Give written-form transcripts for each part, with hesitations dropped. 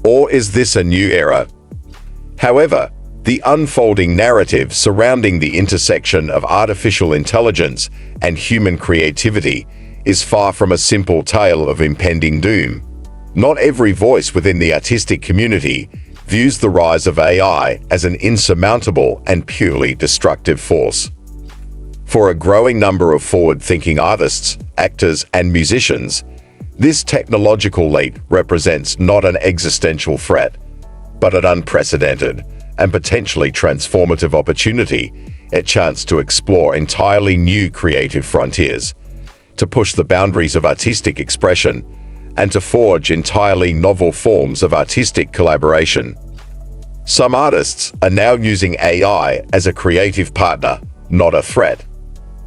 Or is this a new era? However, the unfolding narrative surrounding the intersection of artificial intelligence and human creativity is far from a simple tale of impending doom. Not every voice within the artistic community views the rise of AI as an insurmountable and purely destructive force. For a growing number of forward-thinking artists, actors, and musicians, this technological leap represents not an existential threat, but an unprecedented and potentially transformative opportunity, a chance to explore entirely new creative frontiers, to push the boundaries of artistic expression, and to forge entirely novel forms of artistic collaboration. Some artists are now using AI as a creative partner, not a threat.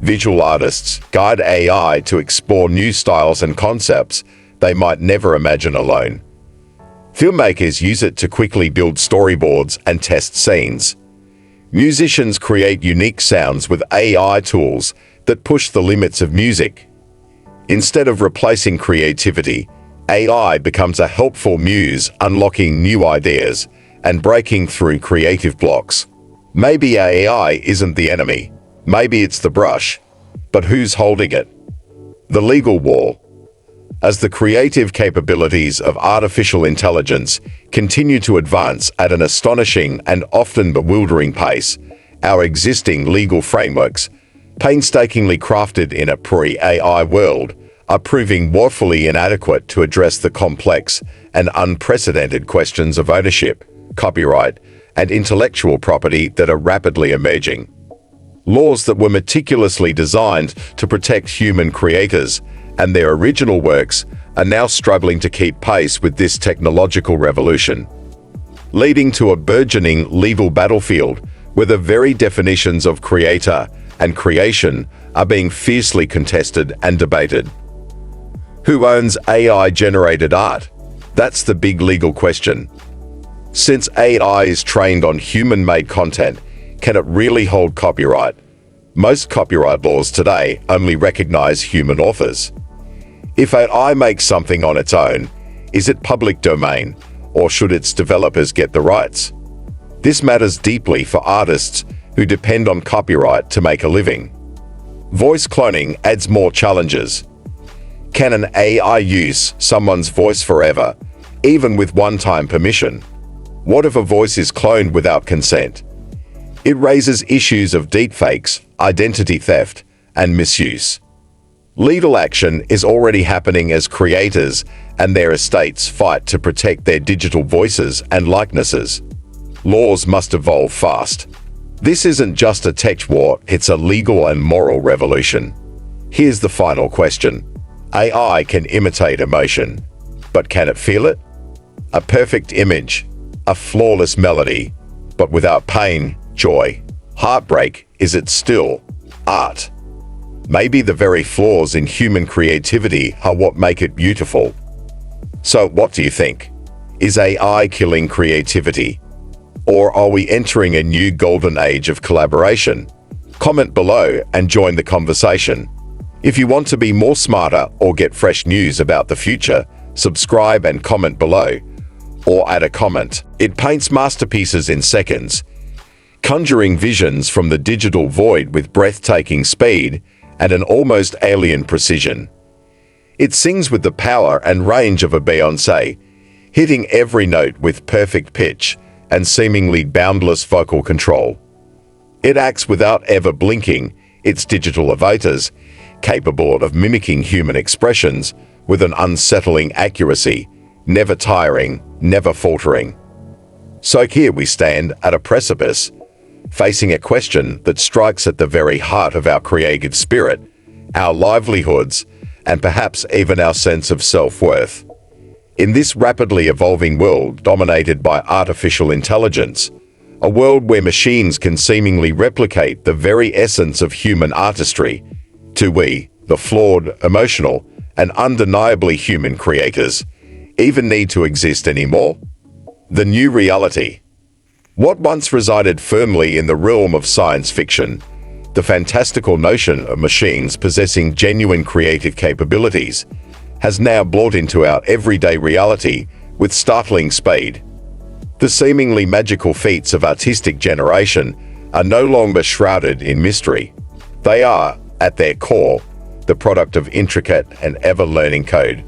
Visual artists guide AI to explore new styles and concepts they might never imagine alone. Filmmakers use it to quickly build storyboards and test scenes. Musicians create unique sounds with AI tools that push the limits of music. Instead of replacing creativity, AI becomes a helpful muse, unlocking new ideas and breaking through creative blocks. Maybe AI isn't the enemy. Maybe it's the brush. But who's holding it? The legal war. As the creative capabilities of artificial intelligence continue to advance at an astonishing and often bewildering pace, our existing legal frameworks, painstakingly crafted in a pre-AI world, are proving woefully inadequate to address the complex and unprecedented questions of ownership, copyright, and intellectual property that are rapidly emerging. Laws that were meticulously designed to protect human creators and their original works are now struggling to keep pace with this technological revolution, leading to a burgeoning legal battlefield where the very definitions of creator and creation are being fiercely contested and debated. Who owns AI-generated art? That's the big legal question. Since AI is trained on human-made content, can it really hold copyright? Most copyright laws today only recognize human authors. If AI makes something on its own, is it public domain, or should its developers get the rights? This matters deeply for artists who depend on copyright to make a living. Voice cloning adds more challenges. Can an AI use someone's voice forever, even with one-time permission? What if a voice is cloned without consent? It raises issues of deepfakes, identity theft, and misuse. Legal action is already happening as creators and their estates fight to protect their digital voices and likenesses. Laws must evolve fast. This isn't just a tech war, it's a legal and moral revolution. Here's the final question. AI can imitate emotion, but can it feel it? A perfect image, a flawless melody, but without pain, joy, heartbreak, is it still art? Maybe the very flaws in human creativity are what make it beautiful. So what do you think? Is AI killing creativity? Or are we entering a new golden age of collaboration? Comment below and join the conversation. If you want to be more smarter or get fresh news about the future, subscribe and comment below. Or add a comment. It paints masterpieces in seconds, conjuring visions from the digital void with breathtaking speed and an almost alien precision. It sings with the power and range of a Beyoncé, hitting every note with perfect pitch and seemingly boundless vocal control. It acts without ever blinking, its digital avatars, capable of mimicking human expressions with an unsettling accuracy, never tiring, never faltering. So here we stand at a precipice, facing a question that strikes at the very heart of our creative spirit, our livelihoods, and perhaps even our sense of self-worth. In this rapidly evolving world dominated by artificial intelligence, a world where machines can seemingly replicate the very essence of human artistry, do we, the flawed, emotional, and undeniably human creators, even need to exist anymore? The new reality. What once resided firmly in the realm of science fiction, the fantastical notion of machines possessing genuine creative capabilities, has now brought into our everyday reality, with startling speed. The seemingly magical feats of artistic generation are no longer shrouded in mystery. They are, at their core, the product of intricate and ever-learning code.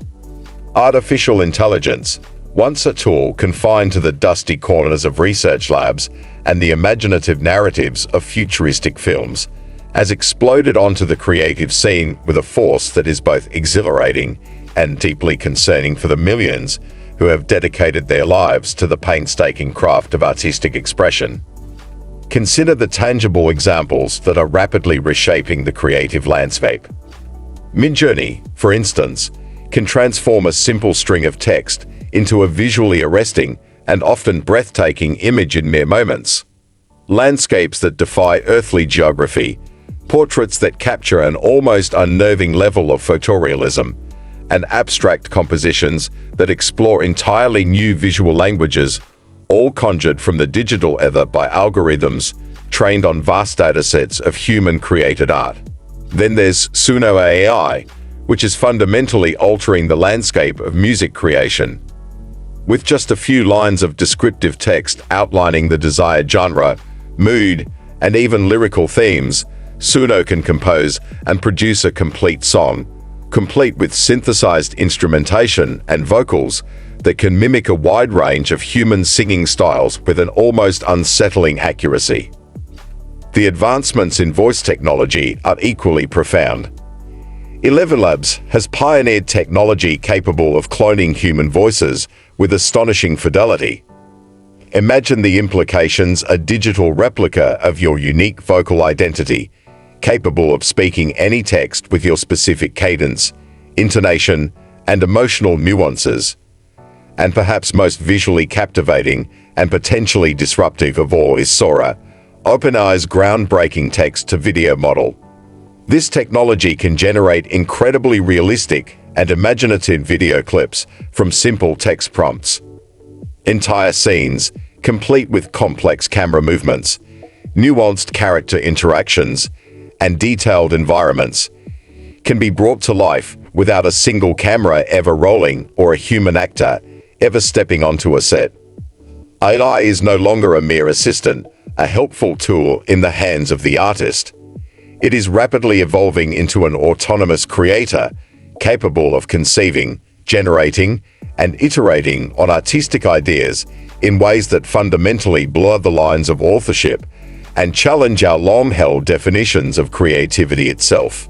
Artificial intelligence, once a tool confined to the dusty corners of research labs and the imaginative narratives of futuristic films, has exploded onto the creative scene with a force that is both exhilarating and deeply concerning for the millions who have dedicated their lives to the painstaking craft of artistic expression. Consider the tangible examples that are rapidly reshaping the creative landscape. Midjourney, for instance, can transform a simple string of text into a visually arresting and often breathtaking image in mere moments. Landscapes that defy earthly geography, portraits that capture an almost unnerving level of photorealism, and abstract compositions that explore entirely new visual languages, all conjured from the digital ether by algorithms trained on vast datasets of human-created art. Then there's Suno AI, which is fundamentally altering the landscape of music creation. With just a few lines of descriptive text outlining the desired genre, mood, and even lyrical themes, Suno can compose and produce a complete song, complete with synthesized instrumentation and vocals that can mimic a wide range of human singing styles with an almost unsettling accuracy. The advancements in voice technology are equally profound. ElevenLabs has pioneered technology capable of cloning human voices with astonishing fidelity. Imagine the implications: a digital replica of your unique vocal identity, capable of speaking any text with your specific cadence, intonation, and emotional nuances. And perhaps most visually captivating and potentially disruptive of all is Sora, OpenAI's groundbreaking text-to-video model. This technology can generate incredibly realistic and imaginative video clips from simple text prompts. Entire scenes, complete with complex camera movements, nuanced character interactions, and detailed environments, can be brought to life without a single camera ever rolling or a human actor ever stepping onto a set. AI is no longer a mere assistant, a helpful tool in the hands of the artist. It is rapidly evolving into an autonomous creator, capable of conceiving, generating, and iterating on artistic ideas in ways that fundamentally blur the lines of authorship and challenge our long-held definitions of creativity itself.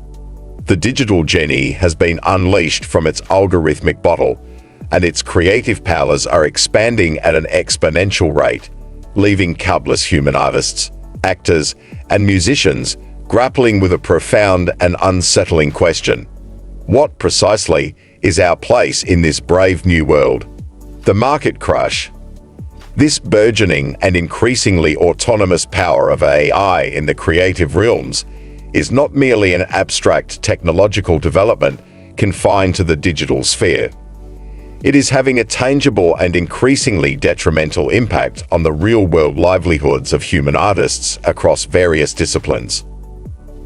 The digital genie has been unleashed from its algorithmic bottle, and its creative powers are expanding at an exponential rate, leaving countless human artists, actors, and musicians grappling with a profound and unsettling question. What precisely is our place in this brave new world? The market crush. This burgeoning and increasingly autonomous power of AI in the creative realms is not merely an abstract technological development confined to the digital sphere. It is having a tangible and increasingly detrimental impact on the real-world livelihoods of human artists across various disciplines.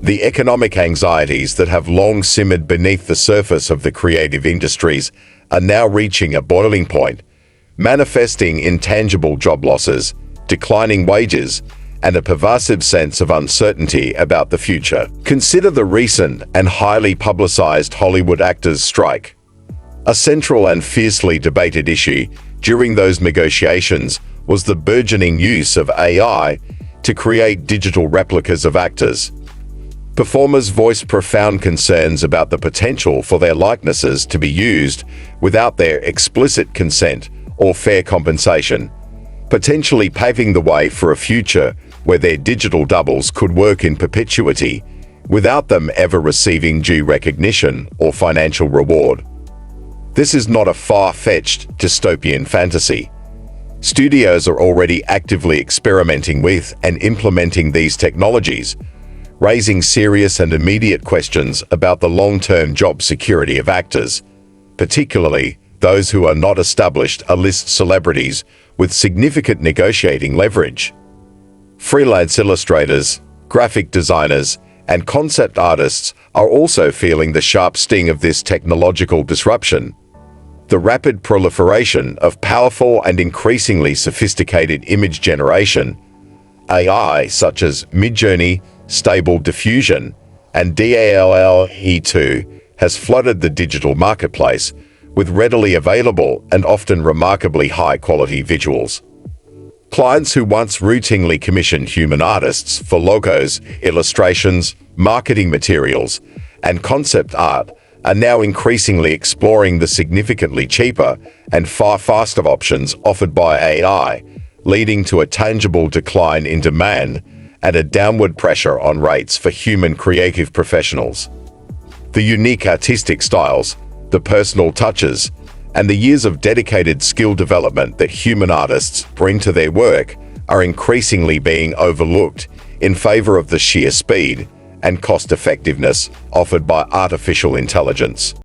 The economic anxieties that have long simmered beneath the surface of the creative industries are now reaching a boiling point, manifesting in tangible job losses, declining wages, and a pervasive sense of uncertainty about the future. Consider the recent and highly publicized Hollywood actors' strike. A central and fiercely debated issue during those negotiations was the burgeoning use of AI to create digital replicas of actors. Performers voiced profound concerns about the potential for their likenesses to be used without their explicit consent or fair compensation, potentially paving the way for a future where their digital doubles could work in perpetuity without them ever receiving due recognition or financial reward. This is not a far-fetched dystopian fantasy. Studios are already actively experimenting with and implementing these technologies, raising serious and immediate questions about the long-term job security of actors, particularly those who are not established A-list celebrities with significant negotiating leverage. Freelance illustrators, graphic designers, and concept artists are also feeling the sharp sting of this technological disruption. the rapid proliferation of powerful and increasingly sophisticated image generation, AI such as Midjourney, Stable Diffusion, and DALL-E2 has flooded the digital marketplace with readily available and often remarkably high-quality visuals. Clients who once routinely commissioned human artists for logos, illustrations, marketing materials, and concept art are now increasingly exploring the significantly cheaper and far faster options offered by AI, leading to a tangible decline in demand and a downward pressure on rates for human creative professionals. The unique artistic styles, the personal touches, and the years of dedicated skill development that human artists bring to their work are increasingly being overlooked in favor of the sheer speed and cost-effectiveness offered by artificial intelligence.